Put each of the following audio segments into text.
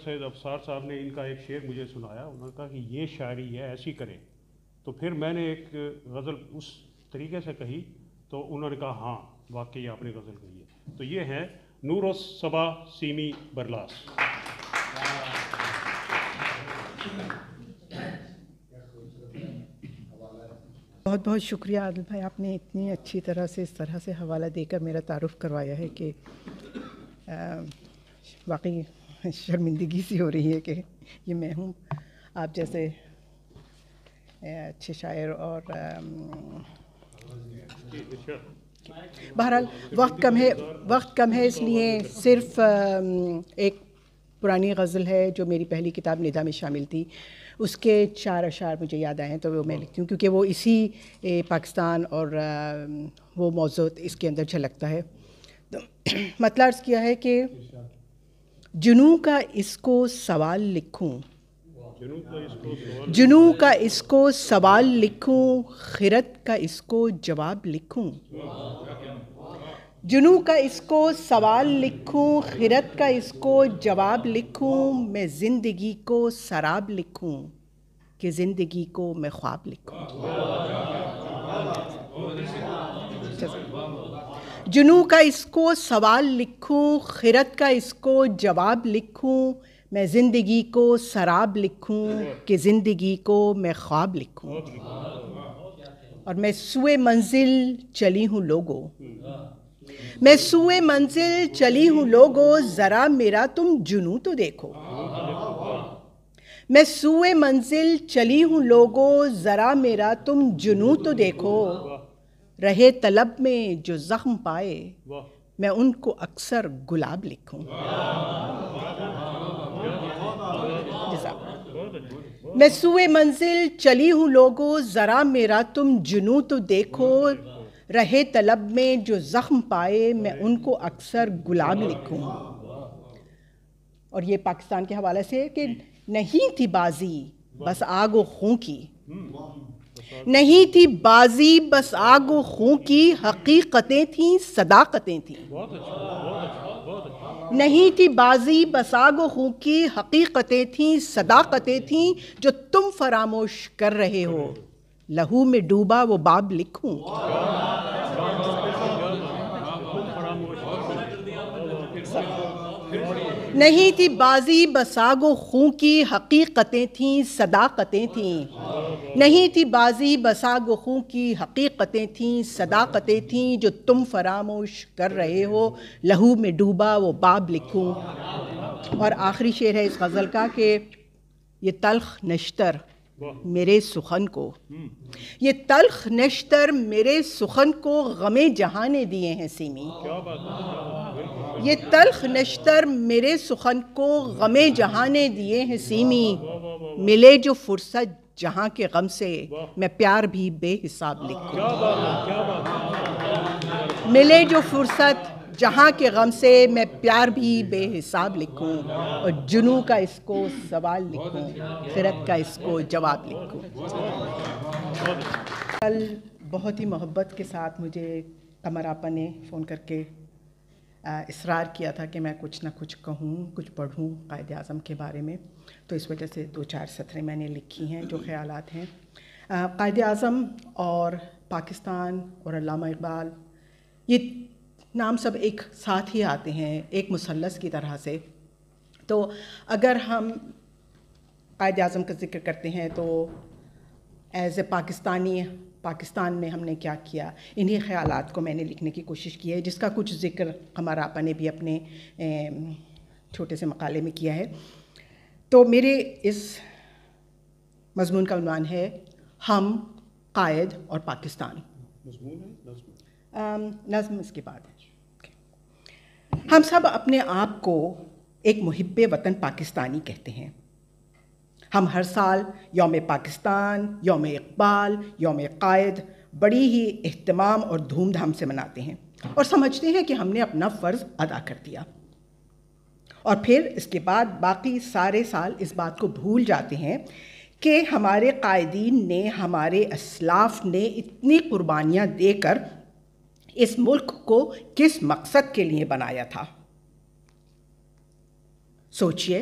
سید افسار صاحب نے ان کا ایک شعر مجھے سنایا، انہوں نے کہا کہ یہ شاعری ہے، ایسی کریں. تو پھر میں نے ایک غزل اس طریقے سے کہی تو انہوں نے کہا ہاں واقعی آپ نے غزل کہی ہے. تو یہ ہے نور الصبا سیمی برلاس. بہت بہت شکریہ عادل بھائی، آپ نے اتنی اچھی طرح سے اس طرح سے حوالہ دے کر میرا تعارف کروایا ہے کہ واقعی شرمندگی سی ہو رہی ہے کہ یہ میں ہوں. آپ جیسے اچھے شاعر اور بہرحال وقت کم ہے اس لیے صرف ایک پرانی غزل ہے جو میری پہلی کتاب ندا میں شامل تھی، اس کے 4 اشعار مجھے یاد آئے ہیں تو وہ میں لکھتی ہوں کیونکہ وہ اسی پاکستان اور وہ موضوع اس کے اندر جھلکتا ہے. تو مطلب عرض کیا ہے کہ جنوں کا اس کو سوال لکھوں، جنوں کا اس کو سوال لکھوں، خرد کا اس کو جواب لکھوں. جنوں کا اس کو سوال لکھوں، خرد کا اس کو جواب لکھوں. میں زندگی کو سراب لکھوں کہ زندگی کو میں خواب لکھوں. جنوں کا اس کو سوال لکھوں، خرد کا اس کو جواب لکھوں. میں زندگی کو سراب لکھوں کہ زندگی کو میں خواب لکھوں. اور میں سوئے منزل چلی ہوں لوگو، میں سوئے منزل چلی ہوں لوگو، ذرا میرا تم جنوں تو دیکھو. میں سوئے منزل چلی ہوں لوگو، ذرا میرا تم جنوں تو دیکھو. رہے طلب میں جو زخم پائے، میں ان کو اکثر گلاب لکھوں. میں سوئے منزل چلی ہوں لوگو، ذرا میرا تم جنوں تو دیکھو. رہے طلب میں جو زخم پائے، میں ان کو اکثر گلاب لکھوں. اور یہ پاکستان کے حوالے سے کہ نہیں تھی بازی بس آگ و خون کی، نہیں تھی بازی بس آگ و خون کی، حقیقتیں تھیں صداقتیں تھیں. نہیں تھی بازی بس آگ و خون کی، حقیقتیں تھیں صداقتیں تھیں. جو تم فراموش کر رہے ہو، لہو میں ڈوبا وہ باب لکھوں. نہیں تھی بازی بس آگ و خون کی، حقیقتیں تھیں صداقتیں تھیں. نہیں تھی بازی بس آگ و خون کی، حقیقتیں تھیں صداقتیں تھیں. جو تم فراموش کر رہے ہو، لہو میں ڈوبا وہ باب لکھوں. اور آخری شعر ہے اس غزل کا کہ یہ تلخ نشتر میرے سخن کو، یہ تلخ نشتر میرے سخن کو، غم جہاں نے دیے ہیں سیمی. یہ تلخ نشتر میرے سخن کو، غم جہاں نے دیے ہیں سیمی. ملے جو فرصت جہاں کے غم سے، میں پیار بھی بے حساب لکھوں. ملے جو فرصت جہاں کے غم سے، میں پیار بھی بے حساب لکھوں. اور جنوں کا اس کو سوال لکھوں، خرد کا اس کو جواب لکھوں. کل بہت ہی محبت کے ساتھ مجھے قمر آپا نے فون کر کے اصرار کیا تھا کہ میں کچھ نہ کچھ کہوں، کچھ پڑھوں قائد اعظم کے بارے میں. تو اس وجہ سے 2-4 سطریں میں نے لکھی ہیں جو خیالات ہیں. قائد اعظم اور پاکستان اور علامہ اقبال، یہ نام سب ایک ساتھ ہی آتے ہیں ایک مثلث کی طرح سے. تو اگر ہم قائد اعظم کا ذکر کرتے ہیں تو ایز اے پاکستانی، پاکستان میں ہم نے کیا کیا، انہی خیالات کو میں نے لکھنے کی کوشش کی ہے، جس کا کچھ ذکر قمر آپا نے بھی اپنے چھوٹے سے مقالے میں کیا ہے. تو میرے اس مضمون کا عنوان ہے ہم، قائد اور پاکستان. نظم اس کے بعد ہے. ہم سب اپنے آپ کو ایک محب وطن پاکستانی کہتے ہیں. ہم ہر سال یوم پاکستان، یوم اقبال، یوم قائد بڑی ہی اہتمام اور دھوم دھام سے مناتے ہیں اور سمجھتے ہیں کہ ہم نے اپنا فرض ادا کر دیا. اور پھر اس کے بعد باقی سارے سال اس بات کو بھول جاتے ہیں کہ ہمارے قائدین نے، ہمارے اسلاف نے اتنی قربانیاں دے کر اس ملک کو کس مقصد کے لیے بنایا تھا. سوچئے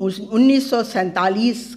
1947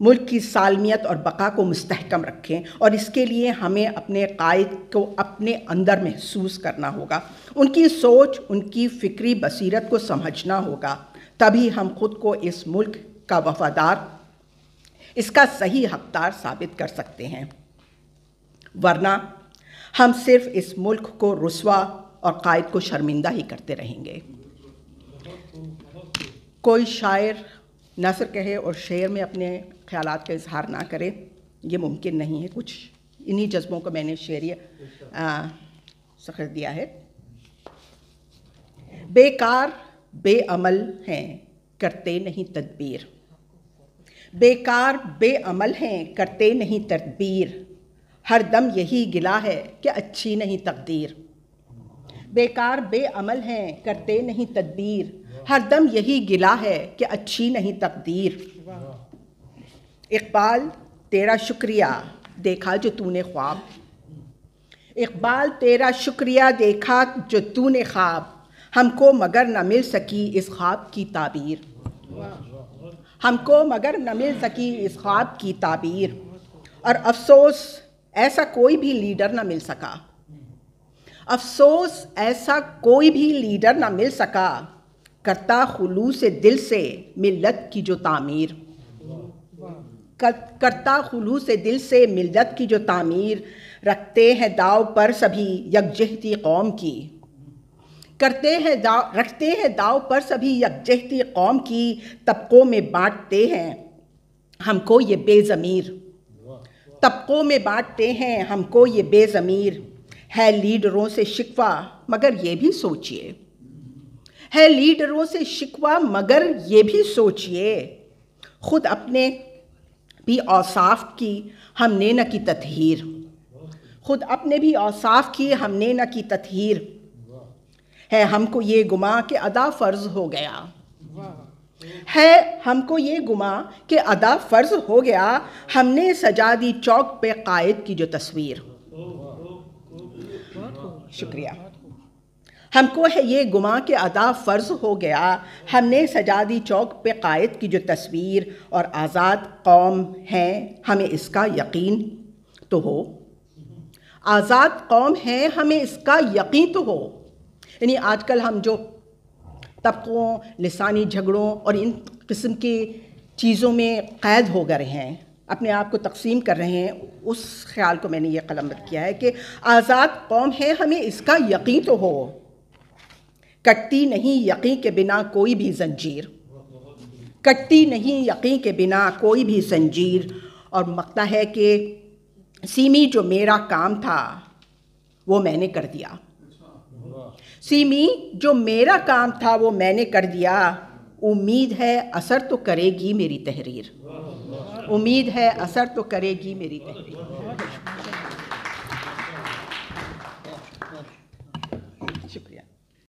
ملک کی سالمیت اور بقا کو مستحکم رکھیں، اور اس کے لیے ہمیں اپنے قائد کو اپنے اندر محسوس کرنا ہوگا، ان کی سوچ، ان کی فکری بصیرت کو سمجھنا ہوگا، تبھی ہم خود کو اس ملک کا وفادار، اس کا صحیح حقدار ثابت کر سکتے ہیں، ورنہ ہم صرف اس ملک کو رسوا اور قائد کو شرمندہ ہی کرتے رہیں گے۔ کوئی شاعر نثر کہے اور شعر میں اپنے خیالات کا اظہار نہ کرے، یہ ممکن نہیں ہے۔ کچھ انہی جذبوں کو میں نے شعری سخر دیا ہے۔ بیکار بے عمل ہیں کرتے نہیں تدبیر، بیکار بے عمل ہیں کرتے نہیں تدبیر، ہر دم یہی گلہ ہے کہ اچھی نہیں تقدیر، بیکار بے عمل ہیں کرتے نہیں تدبیر، ہر دم یہی گلہ ہے کہ اچھی نہیں تقدیر۔ اقبال تیرا شکریہ دیکھا جو تو نے خواب، اقبال تیرا شکریہ دیکھا جو تو نے خواب، ہم کو مگر نہ مل سکی اس خواب کی تعبیر، ہم کو مگر نہ مل سکی اس خواب کی تعبیر، اور افسوس ایسا کوئی بھی لیڈر نہ مل سکا، افسوس ایسا کوئی بھی لیڈر نہ مل سکا، کرتا خلوص دل سے ملت کی جو تعمیر، کرتا خلوص دل سے ملت کی جو تعمیر، رکھتے ہیں داؤ پر سبھی یکجہتی قوم کی، رکھتے ہیں داؤ پر سبھی یکجہتی قوم کی، طبقوں میں بانٹتے ہیں ہم کو یہ بے ضمیر، طبقوں میں بانٹتے ہیں ہم کو یہ بے ضمیر، ہے لیڈروں سے شکوہ مگر یہ بھی سوچئے، ہے لیڈروں سے شکوہ مگر یہ بھی سوچئے، خود اپنے بھی اوصاف کی ہم نے نہ کی تطہیر، خود اپنے بھی اوصاف کی ہم نے نہ کی تطہیر، ہے ہم کو یہ گماں کہ ادا فرض ہو گیا، ہے ہم کو یہ گماں کہ ادا فرض ہو گیا، ہم نے سجا دی چوک پہ قائد کی جو تصویر، شکریہ، ہم کو ہے یہ گماں کہ ادا فرض ہو گیا، ہم نے سجا دی چوک پہ قائد کی جو تصویر، اور آزاد قوم ہیں ہمیں اس کا یقین تو ہو، آزاد قوم ہیں ہمیں اس کا یقین تو ہو۔ یعنی آج کل ہم جو طبقوں، لسانی جھگڑوں اور ان قسم کی چیزوں میں قید ہو گئے ہیں، اپنے آپ کو تقسیم کر رہے ہیں، اس خیال کو میں نے یہ قلم بند کیا ہے کہ آزاد قوم ہے ہمیں اس کا یقین تو ہو، کٹتی نہیں یقین کے بنا کوئی بھی زنجیر، کٹتی نہیں یقین کے بنا کوئی بھی زنجیر، اور مقطع ہے کہ سیمی جو میرا کام تھا وہ میں نے کر دیا، سیمی جو میرا کام تھا وہ میں نے کر دیا، امید ہے اثر تو کرے گی میری تحریر، امید ہے اثر تو کرے گی میری تحریر۔